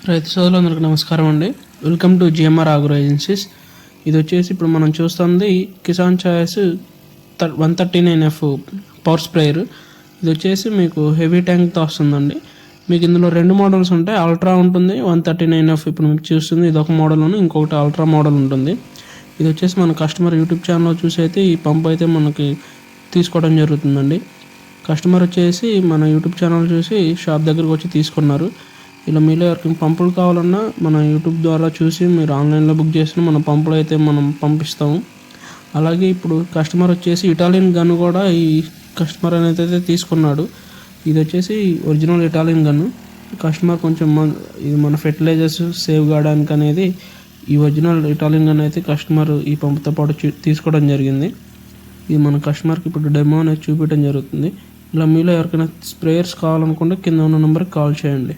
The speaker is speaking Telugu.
రైతు సోదరులందరికీ నమస్కారం అండి. Welcome to GMR agro agencies. ఇది వచ్చేసి ఇప్పుడు మనం చూస్తుంది Kisan choice 139F power sprayer. ఇది వచ్చేసి మీకు హెవీ ట్యాంక్తో వస్తుందండి. మీకు ఇందులో రెండు మోడల్స్ ఉంటాయి. అల్ట్రా ఉంటుంది, 139F ఇప్పుడు మీకు చూస్తుంది ఇది ఒక మోడల్, ఇంకొకటి అల్ట్రా మోడల్ ఉంటుంది. ఇది వచ్చేసి మన కస్టమర్ యూట్యూబ్ ఛానల్లో చూసి అయితే ఈ పంప్ అయితే మనకి తీసుకోవడం జరుగుతుందండి. కస్టమర్ వచ్చేసి మన యూట్యూబ్ ఛానల్ చూసి షాప్ దగ్గరకు వచ్చి తీసుకున్నారు. ఇలా మీలో ఎవరికి పంపులు కావాలన్నా మన యూట్యూబ్ ద్వారా చూసి మీరు ఆన్లైన్లో బుక్ చేసిన మన పంపులు అయితే మనం పంపిస్తాము. అలాగే ఇప్పుడు కస్టమర్ వచ్చేసి ఇటాలియన్ గన్ కూడా ఈ కస్టమర్ అనేది అయితే తీసుకున్నాడు. ఇది వచ్చేసి ఒరిజినల్ ఇటాలియన్ గన్. కస్టమర్ కొంచెం ఇది మన ఫెర్టిలైజర్స్ సేవ్ కావడానికి అనేది ఈ ఒరిజినల్ ఇటాలియన్ గన్ అయితే కస్టమర్ ఈ పంపుతో పాటు తీసుకోవడం జరిగింది. ఇది మన కస్టమర్కి ఇప్పుడు డెమో అనేది చూపించడం జరుగుతుంది. ఇలా మీలో ఎవరికైనా స్ప్రేయర్స్ కావాలనుకుంటే కింద ఉన్న నెంబర్కి కాల్ చేయండి.